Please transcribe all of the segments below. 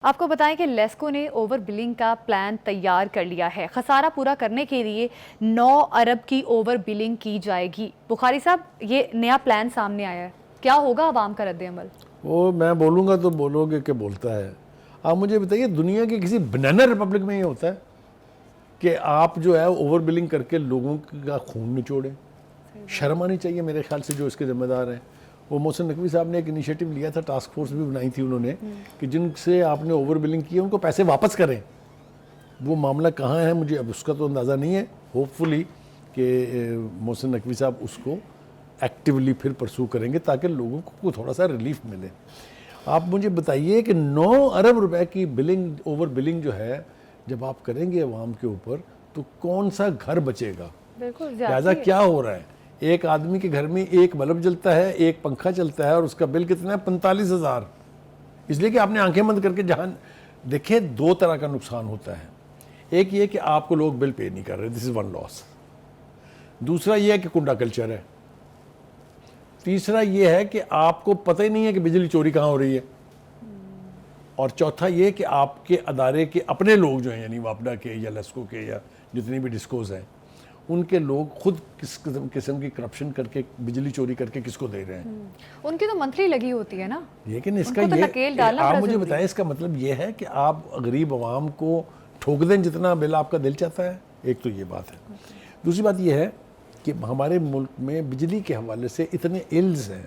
आपको बताएं कि लेस्को ने ओवर बिलिंग का प्लान तैयार कर लिया है। खसारा पूरा करने के लिए 9 अरब की ओवर बिलिंग की जाएगी। बुखारी साहब, ये नया प्लान सामने आया है, क्या होगा अवाम का रद्द-ए-अमल? वो मैं बोलूँगा तो बोलोगे कि बोलता है। आप मुझे बताइए, दुनिया के किसी बनाना रिपब्लिक में ये होता है कि आप जो है ओवर बिलिंग करके लोगों का खून निचोड़ें? शर्म आनी चाहिए मेरे ख्याल से जो इसके जिम्मेदार हैं। वो मोहसिन नकवी साहब ने एक इनिशिएटिव लिया था, टास्क फोर्स भी बनाई थी उन्होंने कि जिनसे आपने ओवर बिलिंग की है उनको पैसे वापस करें। वो मामला कहाँ है मुझे अब उसका तो अंदाज़ा नहीं है। होपफुली कि मोहसिन नकवी साहब उसको एक्टिवली फिर परसू करेंगे ताकि लोगों को थोड़ा सा रिलीफ मिले। आप मुझे बताइए कि 9 अरब रुपए की बिलिंग, ओवर बिलिंग जो है जब आप करेंगे अवाम के ऊपर तो कौन सा घर बचेगा? बिल्कुल, लिहाजा क्या हो रहा है, एक आदमी के घर में एक बल्ब जलता है, एक पंखा चलता है और उसका बिल कितना है? 45,000। इसलिए कि आपने आंखें बंद करके जहां देखिए, दो तरह का नुकसान होता है। एक ये कि आपको लोग बिल पे नहीं कर रहे, दिस इज वन लॉस। दूसरा ये है कि कुंडा कल्चर है। तीसरा ये है कि आपको पता ही नहीं है कि बिजली चोरी कहाँ हो रही है। और चौथा ये कि आपके अदारे के अपने लोग जो हैं, यानी वापडा के या लेस्को के या जितनी भी डिस्कोज हैं, उनके लोग खुद किस किस्म की करप्शन करके बिजली चोरी करके किसको दे रहे हैं। उनकी तो मंथली लगी होती है ना। लेकिन इसका उनको तो ये नकेल डालना आप बड़ा मुझे जरूरी बताएं, इसका मतलब ये है कि आप गरीब आवाम को ठोक दें जितना बिल आपका दिल चाहता है। एक तो ये बात है। दूसरी बात ये है कि हमारे मुल्क में बिजली के हवाले से इतने इल्स हैं।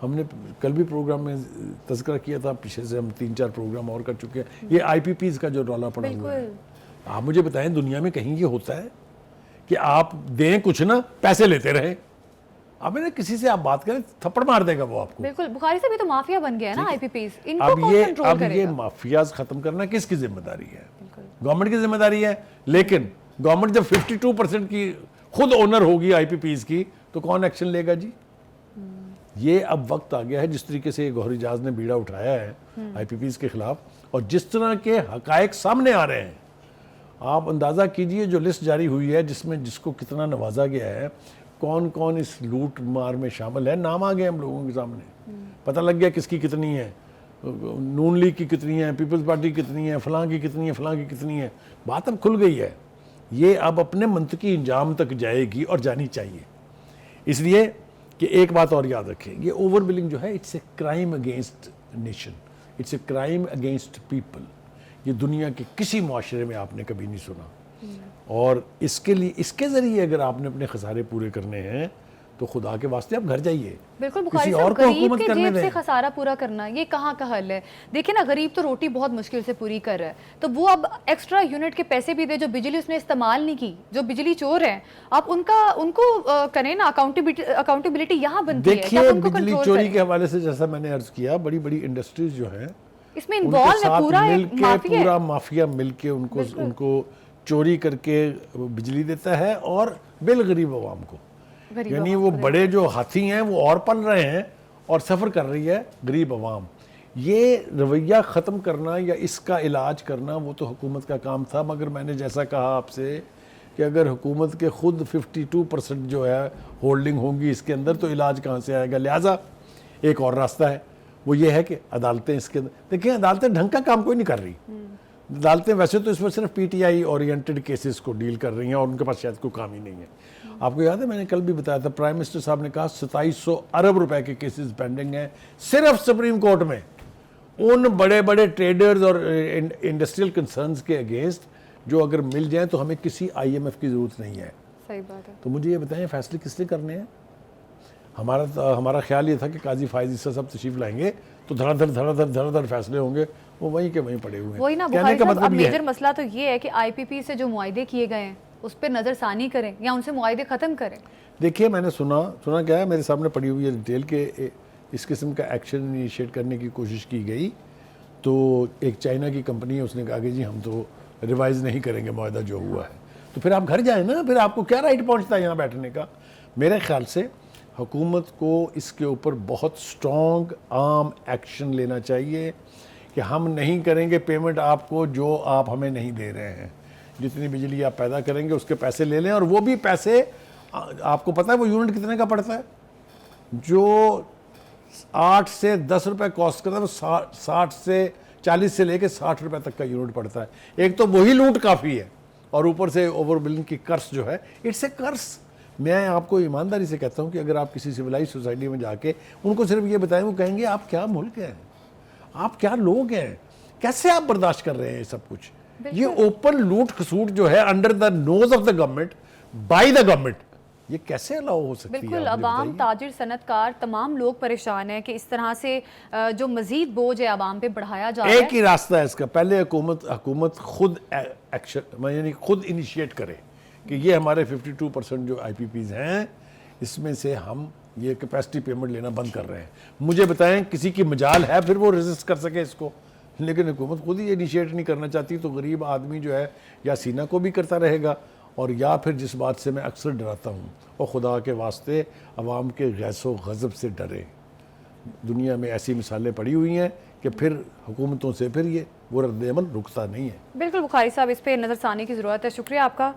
हमने कल भी प्रोग्राम में तज़किरा किया था, पीछे से हम 3-4 प्रोग्राम और कर चुके हैं। ये IPPs का जो रौला पड़ा हुआ है, आप मुझे बताएं दुनिया में कहीं ये होता है कि आप दें कुछ ना, पैसे लेते रहे? अब ना किसी से आप बात करें थप्पड़ मार देगा वो आपको। बिल्कुल, बुखारी से भी तो माफिया बन गया है ना IPPs। इनको अब कौन कंट्रोल ये करेगा? माफियाज खत्म करना किसकी जिम्मेदारी है? गवर्नमेंट की जिम्मेदारी है। लेकिन गवर्नमेंट जब 52% की खुद ओनर होगी IPPs की, तो कौन एक्शन लेगा जी? ये अब वक्त आ गया है, जिस तरीके से गौहर एजाज ने बीड़ा उठाया है IPPs के खिलाफ और जिस तरह के हकायक सामने आ रहे हैं, आप अंदाज़ा कीजिए जो लिस्ट जारी हुई है जिसमें जिसको कितना नवाजा गया है, कौन कौन इस लूट मार में शामिल है, नाम आ गए हम लोगों के सामने। पता लग गया किसकी कितनी है, नून लीग की कितनी है, पीपल्स पार्टी की कितनी है, फलां की कितनी है, फलां की कितनी है। बात अब खुल गई है। ये अब अपने मंतकी इंजाम तक जाएगी और जानी चाहिए। इसलिए कि एक बात और याद रखें, ये ओवर बिलिंग जो है, it's a crime against nation, it's a crime against people. ये दुनिया के किसी मुआशरे में आपने कभी नहीं सुना। और इसके लिए, इसके ज़रिए अगर आपने अपने खसारे पूरे करने हैं तो खुदा के वास्ते आप घर जाइए। बिल्कुल बुखारी किसी साहब, और को गरीब हुकूमत के करने जेब से दें। खसारा पूरा करना ये कहाँ का हल है? देखिए ना, गरीब तो रोटी बहुत मुश्किल से पूरी कर रहा है, तो वो अब एक्स्ट्रा यूनिट के पैसे भी दे जो बिजली उसने इस्तेमाल नहीं की। जो बिजली चोर हैं, आप उनको करें ना, अकाउंटेबिलिटी यहाँ बनती है। देखिए, बिजली चोरी के हवाले से जैसा मैंने अर्ज किया, बड़ी बड़ी इंडस्ट्रीज जो हैं इसमें इन्वॉल्व है, पूरा माफिया मिलके उनको चोरी करके बिजली देता है और बिल गरीब आवाम को। यानी वो बड़े जो हाथी हैं वो और पल रहे हैं और सफ़र कर रही है गरीब आवाम। ये रवैया ख़त्म करना या इसका इलाज करना वो तो हुकूमत का काम था, मगर मैंने जैसा कहा आपसे कि अगर हुकूमत के खुद 52% जो है होल्डिंग होंगी इसके अंदर, तो इलाज कहाँ से आएगा? लिहाजा एक और रास्ता है, वो ये है कि अदालतें इसके अंदर, देखिए अदालतें ढंग का काम कोई नहीं कर रही। अदालतें वैसे तो इसमें सिर्फ PTI ओरिएंटेड केसेस को डील कर रही हैं और उनके पास शायद कोई काम ही नहीं है। आपको याद है, मैंने कल भी बताया था, प्राइम मिनिस्टर साहब ने कहा 2700 अरब रुपए के केसेस पेंडिंग हैं सिर्फ सुप्रीम कोर्ट में, उन बड़े बड़े ट्रेडर्स और इंडस्ट्रियल कंसर्न्स के अगेंस्ट, जो अगर मिल जाए तो हमें किसी IMF की ज़रूरत नहीं है। सही बात है। तो मुझे ये बताएं, फैसले किसने करने हैं? हमारा ख्याल ये था कि काजी फायज ईसा सब तशरीफ लाएंगे तो धड़ाधड़ फैसले होंगे, वो वहीं के वहीं पड़े हुए हैं। वही ना बुखारी साहब, अब मेजर मसला तो ये है कि IPP से जो मुआहदे किए गए हैं उस पर नज़रसानी करें या उनसे मुआहदे ख़त्म करें। देखिए, मैंने सुना क्या है, मेरे सामने पड़ी हुई है डिटेल के इस किस्म का एक्शन इनिशिएट करने की कोशिश की गई तो एक चाइना की कंपनी है, उसने कहा कि जी हम तो रिवाइज़ नहीं करेंगे मुआहदा जो हुआ है। तो फिर आप घर जाए ना, फिर आपको क्या राइट पहुँचता है यहाँ बैठने का? मेरे ख्याल से हुकूमत को इसके ऊपर बहुत स्ट्रॉन्ग आर्म एक्शन लेना चाहिए कि हम नहीं करेंगे पेमेंट आपको जो आप हमें नहीं दे रहे हैं। जितनी बिजली आप पैदा करेंगे उसके पैसे ले लें, और वो भी पैसे आपको पता है वो यूनिट कितने का पड़ता है? जो 8 से 10 रुपए कॉस्ट करता है वो 60 से 40 से लेके 60 रुपए तक का यूनिट पड़ता है। एक तो वही लूट काफ़ी है और ऊपर से ओवर बिलिंग की कर्स जो है, इट्स ए कर्स। मैं आपको ईमानदारी से कहता हूँ कि अगर आप किसी सिविलाइज सोसाइटी में जाके उनको सिर्फ ये बताएं, वो कहेंगे आप क्या मुल्क हैं, आप क्या लोग हैं, कैसे आप बर्दाश्त कर रहे हैं ये सब कुछ। ये ओपन लूट खसूट जो है under the nose of the government, by the government, ये कैसे अलाउ हो सकती है? बिल्कुल, आप मुझे अवाम, बताइए। ताजिर, सनतकार, तमाम लोग परेशान हैं कि इस तरह से जो मजीद बोझ है अवाम पे बढ़ाया जा रहा एक है। ही रास्ता है इसका, पहले हुकूमत खुद एक्शन यानी खुद इनिशिएट करे कि ये हमारे 52% जो IPPs हैं इसमें से हम ये कैपेसिटी पेमेंट लेना बंद कर रहे हैं। मुझे बताएं किसी की मजाल है फिर वो रेजिस्ट कर सके इसको, लेकिन हुकूमत खुद ही इनिशिएट नहीं करना चाहती, तो गरीब आदमी जो है या सीना को भी करता रहेगा, और या फिर जिस बात से मैं अक्सर डराता हूँ, और खुदा के वास्ते अवाम के गैसो गज़ब से डरे। दुनिया में ऐसी मिसालें पड़ी हुई हैं कि फिर हुकूमतों से फिर ये वो रद्द-ए-अमल रुकता नहीं है। बिल्कुल बुखारी साहब, इस पे नज़रसानी की ज़रूरत है। शुक्रिया आपका।